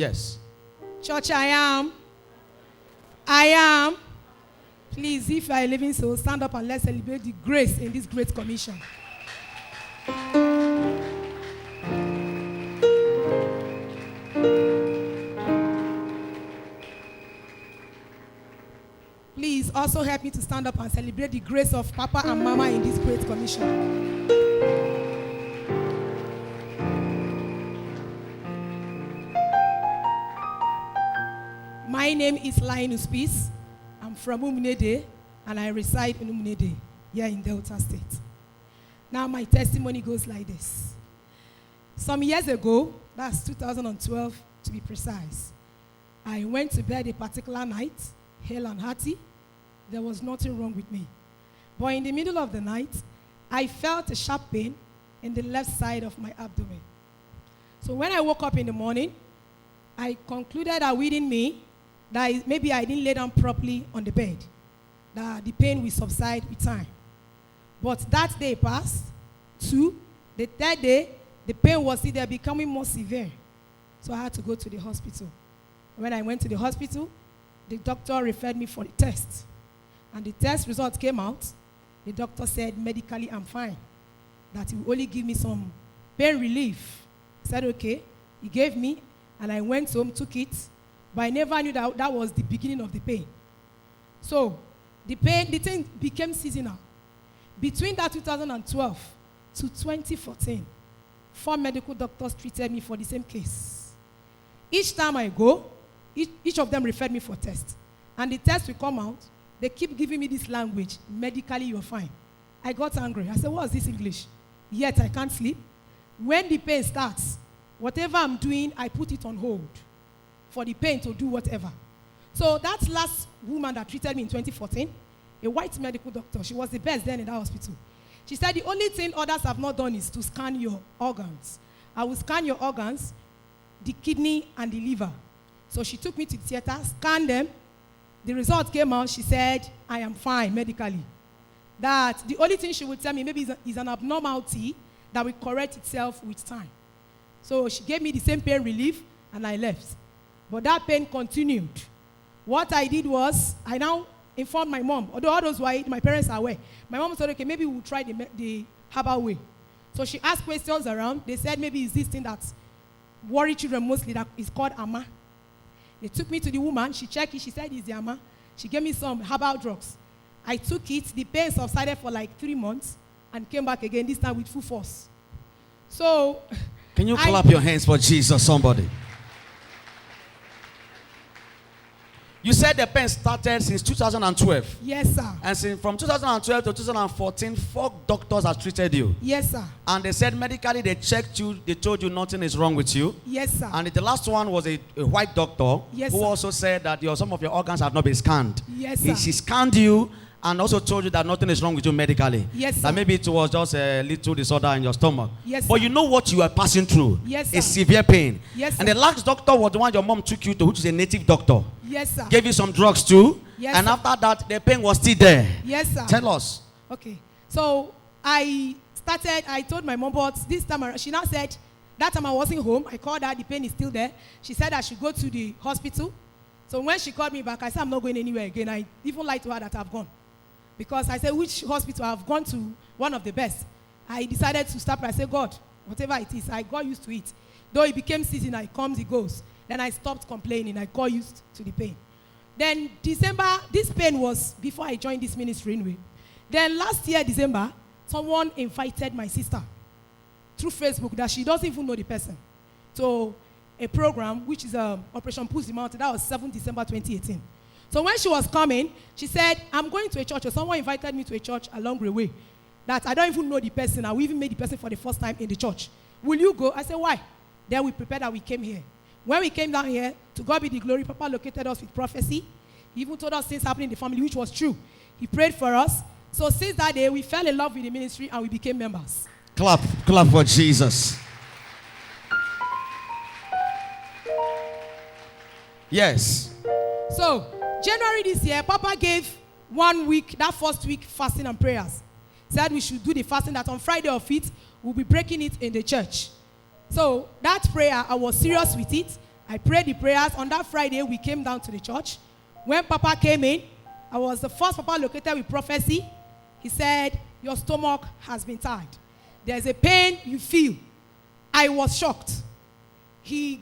Yes. Church, I am. I am. Please, if you are a living soul, stand up and let's celebrate the grace in this great commission. Please also help me to stand up and celebrate the grace of Papa and Mama in this great commission. My name is Linus Peace. I'm from Umunede, and I reside in Umunede, here in Delta State. Now my testimony goes like this. Some years ago, that's 2012 to be precise, I went to bed a particular night, hale and hearty. There was nothing wrong with me. But in the middle of the night, I felt a sharp pain in the left side of my abdomen. So when I woke up in the morning, I concluded that within me, that maybe I didn't lay down properly on the bed, that the pain will subside with time. But that day passed. 2, the third day, the pain was still there, becoming more severe. So I had to go to the hospital. When I went to the hospital, the doctor referred me for the test. And the test results came out. The doctor said, medically, I'm fine. That he will only give me some pain relief. I said, okay. He gave me, and I went home, took it. But I never knew that that was the beginning of the pain. So the thing became seasonal. Between that 2012 to 2014, 4 medical doctors treated me for the same case. Each time I go, each of them referred me for tests. And the tests will come out. They keep giving me this language, medically you're fine. I got angry. I said, what's this English? Yet I can't sleep. When the pain starts, whatever I'm doing, I put it on hold for the pain to do whatever. So that last woman that treated me in 2014, a white medical doctor, she was the best then in that hospital. She said the only thing others have not done is to scan your organs. I will scan your organs, the kidney and the liver. So she took me to the theater, scanned them. The result came out. She said, I am fine medically. That the only thing she would tell me maybe is an abnormality that will correct itself with time. So she gave me the same pain relief and I left. But that pain continued. What I did was, I now informed my mom, although all those who are, my parents are aware. My mom said, okay, maybe we'll try the herbal way. So she asked questions around. They said maybe it's this thing that worry children mostly that is called AMA. They took me to the woman. She checked it. She said it's the AMA. She gave me some herbal drugs. I took it. The pain subsided for like 3 months and came back again, this time with full force. So, can you clap your hands for Jesus, somebody? You said the pain started since 2012. Yes, sir. And from 2012 to 2014, 4 doctors have treated you. Yes, sir. And they said medically they checked you, they told you nothing is wrong with you. Yes, sir. And the last one was a white doctor, yes, who sir, also said that some of your organs have not been scanned. Yes, sir. She scanned you and also told you that nothing is wrong with you medically. Yes, sir. That maybe it was just a little disorder in your stomach. Yes, but sir, you know what you are passing through. Yes, sir. A severe pain. Yes, sir. And the last doctor was the one your mom took you to, which is a native doctor. Yes, sir. Gave you some drugs too. Yes, and sir, after that, the pain was still there. Yes, sir. Tell us. Okay. So I told my mom, but this time around, she now said, that time I wasn't home. I called her, the pain is still there. She said I should go to the hospital. So when she called me back, I said, I'm not going anywhere again. I even lied to her that I've gone. Because I said, which hospital? I've gone to one of the best. I decided to stop. I said, God, whatever it is, I got used to it. Though it became seasonal, it comes, it goes. Then I stopped complaining. I got used to the pain. Then December, this pain was before I joined this ministry anyway. Then last year, December, someone invited my sister through Facebook that she doesn't even know the person. So a program, which is Operation Push the Mountain, that was 7 December 2018. So when she was coming, she said, I'm going to a church, or someone invited me to a church along the way, that I don't even know the person. I will even meet the person for the first time in the church. Will you go? I said, why? Then we prepared that we came here. When we came down here, to God be the glory, Papa located us with prophecy. He even told us things happening in the family, which was true. He prayed for us. So since that day, we fell in love with the ministry and we became members. Clap for Jesus. Yes. So, January this year, Papa gave 1 week, that first week, fasting and prayers. Said we should do the fasting, that on Friday of it, we'll be breaking it in the church. So, that prayer, I was serious with it. I prayed the prayers. On that Friday, we came down to the church. When Papa came in, I was the first Papa located with prophecy. He said, your stomach has been tied. There's a pain you feel. I was shocked. He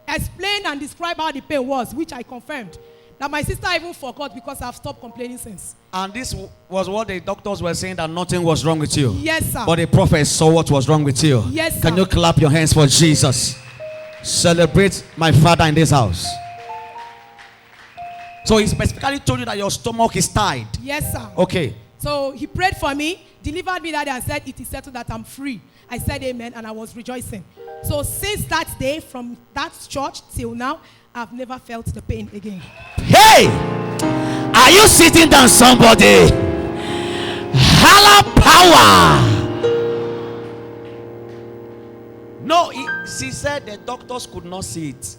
explained and described how the pain was, which I confirmed. That my sister even forgot because I've stopped complaining since. And this was what the doctors were saying, that nothing was wrong with you. Yes, sir. But the prophet saw what was wrong with you. Yes, sir. Can you clap your hands for Jesus? Celebrate my father in this house. So he specifically told you that your stomach is tied. Yes, sir. Okay. So he prayed for me, delivered me that day, and said, it is settled that I'm free. I said amen, and I was rejoicing. So since that day, from that church till now, I've never felt the pain again. Hey! Are you sitting down, somebody? Holla power! No, she said the doctors could not see it.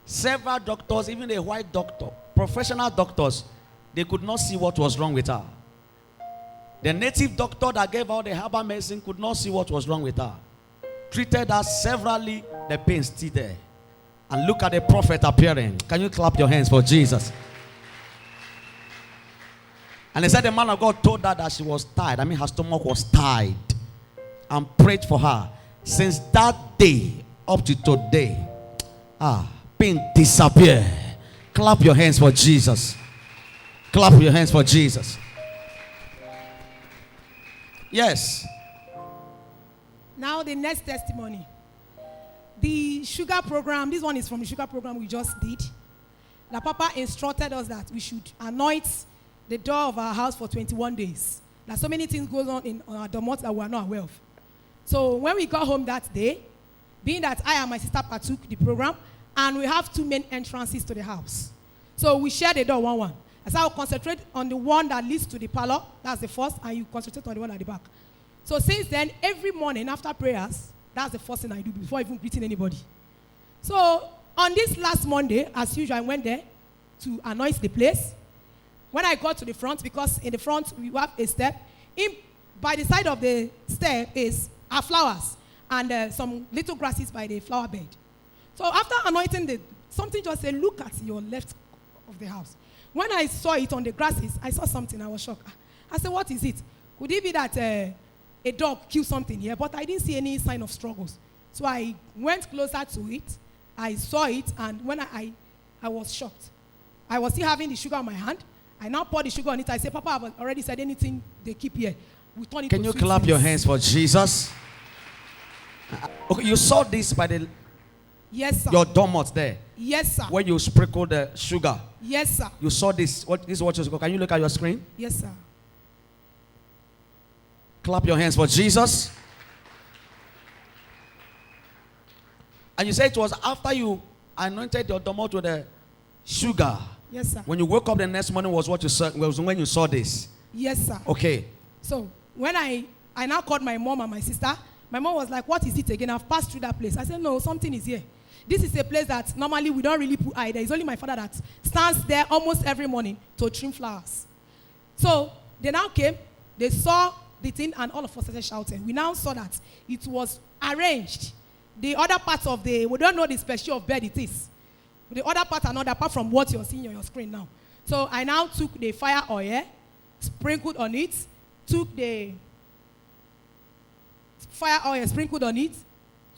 Several doctors, even a white doctor, professional doctors, they could not see what was wrong with her. The native doctor that gave her the herbal medicine could not see what was wrong with her. Treated her severally, the pain still there. And look at the prophet appearing. Can you clap your hands for Jesus? And they said the man of God told her that she was tied. I mean, her stomach was tied. And prayed for her. Since that day up to today, pain disappeared. Clap your hands for Jesus. Clap your hands for Jesus. Yes. Now the next testimony. The sugar program, this one is from the sugar program we just did. The Papa instructed us that we should anoint the door of our house for 21 days. Now so many things goes on on our domot that we are not aware of. So when we got home that day, being that I and my sister partook the program, and we have two main entrances to the house. So we share the door one. As I will concentrate on the one that leads to the parlor, that's the first, and you concentrate on the one at the back. So since then, every morning after prayers, that's the first thing I do before even greeting anybody. So on this last Monday, as usual, I went there to anoint the place. When I got to the front, because in the front we have a step, by the side of the stair are flowers and some little grasses by the flower bed. So after anointing, something just said, look at your left of the house. When I saw it on the grasses, I saw something. I was shocked. I said, what is it? Could it be that a dog killed something here? But I didn't see any sign of struggles. So I went closer to it. I saw it, and when I was shocked. I was still having the sugar on my hand. I now poured the sugar on it. I said, Papa, I've already said anything they keep here. We turn it. Can you clap your hands for Jesus? Okay, you saw this by the yes, sir. Your domot there. Yes, sir. Where you sprinkle the sugar. Yes, sir. You saw this. This is what you saw. Can you look at your screen? Yes, sir. Clap your hands for Jesus. And you say it was after you anointed your domot with the sugar. Yes, sir. When you woke up the next morning was what you saw, was when you saw this. Yes, sir. Okay. So when I now called my mom and my sister, my mom was like, what is it again? I've passed through that place. I said, no, something is here. This is a place that normally we don't really put eye there. It's only my father that stands there almost every morning to trim flowers. So they now came, they saw the thing, and all of us started shouting. We now saw that it was arranged. The other parts of we don't know the special of bed it is. The other part are not apart from what you're seeing on your screen now. So I now took the fire oil, sprinkled on it, took the fire oil, sprinkled on it,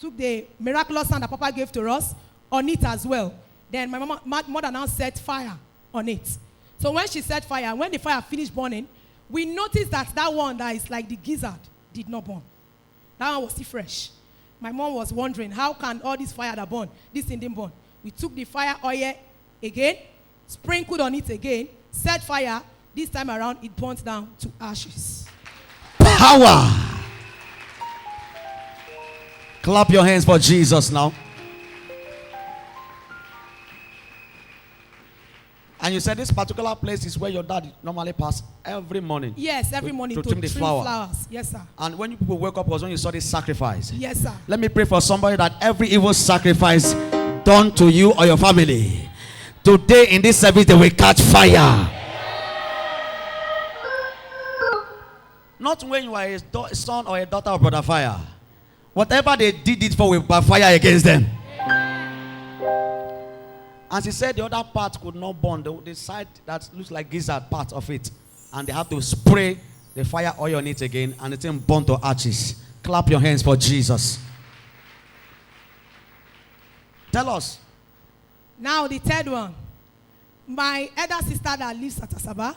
took the miraculous sound that Papa gave to us on it as well. Then my mother now set fire on it. So when she set fire, when the fire finished burning, we noticed that one that is like the gizzard did not burn. That one was still fresh. My mom was wondering, how can all this fire that burn, this thing didn't burn? We took the fire oil again, sprinkled on it again, set fire. This time around, it burnt down to ashes. Power. Clap your hands for Jesus now. And you said this particular place is where your dad normally passes every morning. Yes, every morning to trim the flowers. Yes, sir. And when you people wake up was when you saw this sacrifice. Yes, sir. Let me pray for somebody that every evil sacrifice done to you or your family, today in this service they will catch fire. Not when you are a son or a daughter of Brother Fire. Whatever they did it for will backfire against them. And she said the other part could not burn. The side that looks like gizzard part of it. And they have to spray the fire oil on it again. And it didn't burn to ashes. Clap your hands for Jesus. Tell us. Now the third one. My elder sister that lives at Asaba,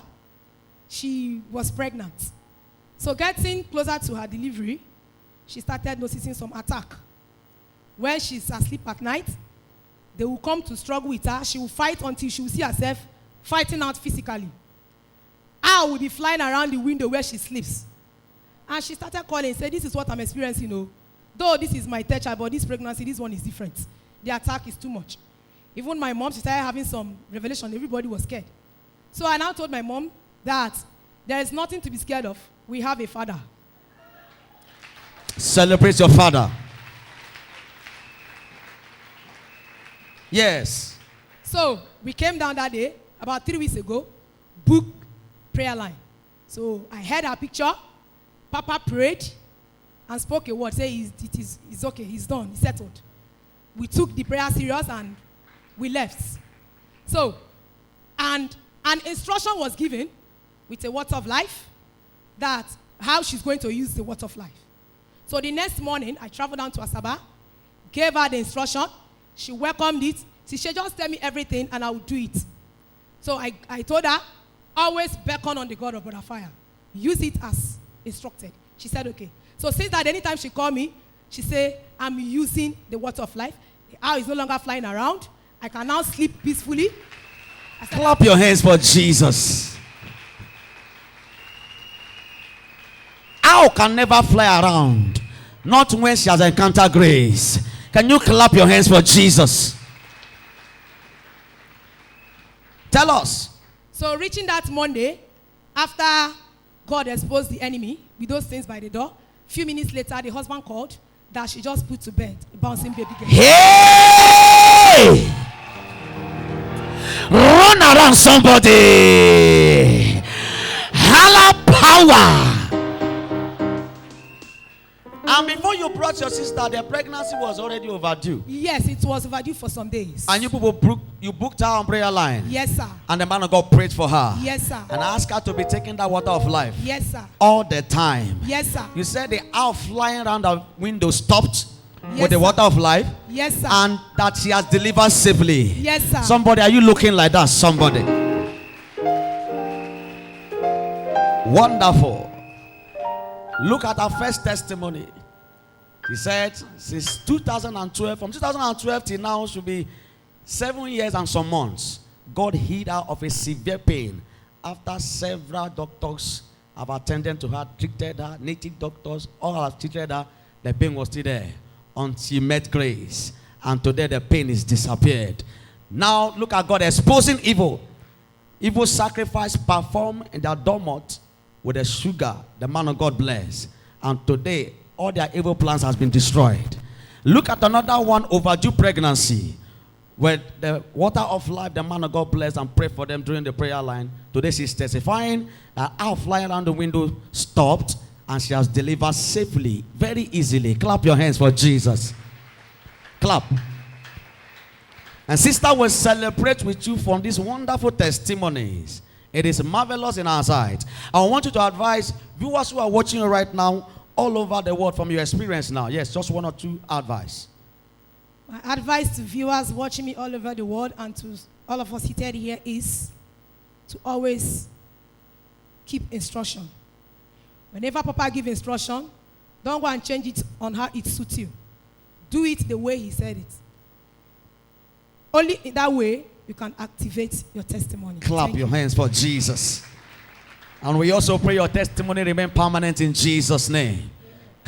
she was pregnant. So getting closer to her delivery, she started noticing some attack. When she's asleep at night, they will come to struggle with her. She will fight until she will see herself fighting out physically. I will be flying around the window where she sleeps. And she started calling and said, this is what I'm experiencing. Though this is my third child, but this pregnancy, this one is different. The attack is too much. Even my mom, she started having some revelation. Everybody was scared. So I now told my mom that there is nothing to be scared of. We have a father. Celebrate your father. Yes. So we came down that day, about 3 weeks ago, booked prayer line. So I had her picture. Papa prayed and spoke a word. Say it's okay, he's done, he's settled. We took the prayer serious and we left. So, and an instruction was given with a word of life that how she's going to use the word of life. So the next morning, I traveled down to Asaba, gave her the instruction. She welcomed it. She said, just tell me everything and I will do it. So I told her, always beckon on the God of Brother Fire. Use it as instructed. She said, okay. So since that, anytime she called me, she said, I'm using the word of life. The owl is no longer flying around. I can now sleep peacefully. Clap your hands for Jesus. Owl can never fly around. Not when she has encountered grace. Can you clap your hands for Jesus? Tell us. So reaching that Monday, after God exposed the enemy with those things by the door, a few minutes later, the husband called that she just put to bed, a bouncing baby girl. Hey! Run around somebody. Holla power. And before you brought your sister, the pregnancy was already overdue. Yes, it was overdue for some days. And you people booked her on prayer line. Yes, sir. And the man of God prayed for her. Yes, sir. And asked her to be taking that water of life. Yes, sir. All the time. Yes, sir. You said the owl flying around the window stopped Yes, with the water of life. Yes, sir. And that she has delivered safely. Yes, sir. Somebody, are you looking like that? Somebody. Wonderful. Look at our first testimony. He said, since 2012, from 2012 till now, should be 7 years and some months. God healed her of a severe pain after several doctors have attended to her, treated her, native doctors, all have treated her. The pain was still there until she met grace. And today the pain is disappeared. Now look at God exposing evil. Evil sacrifice performed in their domot with the sugar the man of God blessed. And today, all their evil plans has been destroyed. Look at another one, overdue pregnancy. Where the water of life, the man of God blessed and prayed for them during the prayer line. Today she's testifying that owl flying around the window stopped and she has delivered safely, very easily. Clap your hands for Jesus. Clap. And sister will celebrate with you from these wonderful testimonies. It is marvelous in our sight. I want you to advise viewers who are watching right now all over the world from your experience now. Yes, just one or two advice. My advice to viewers watching me all over the world and to all of us seated here is to always keep instruction. Whenever Papa gives instruction, don't go and change it on how it suits you. Do it the way he said it. Only in that way you can activate your testimony. Clap your hands for Jesus. And we also pray your testimony remain permanent in Jesus' name.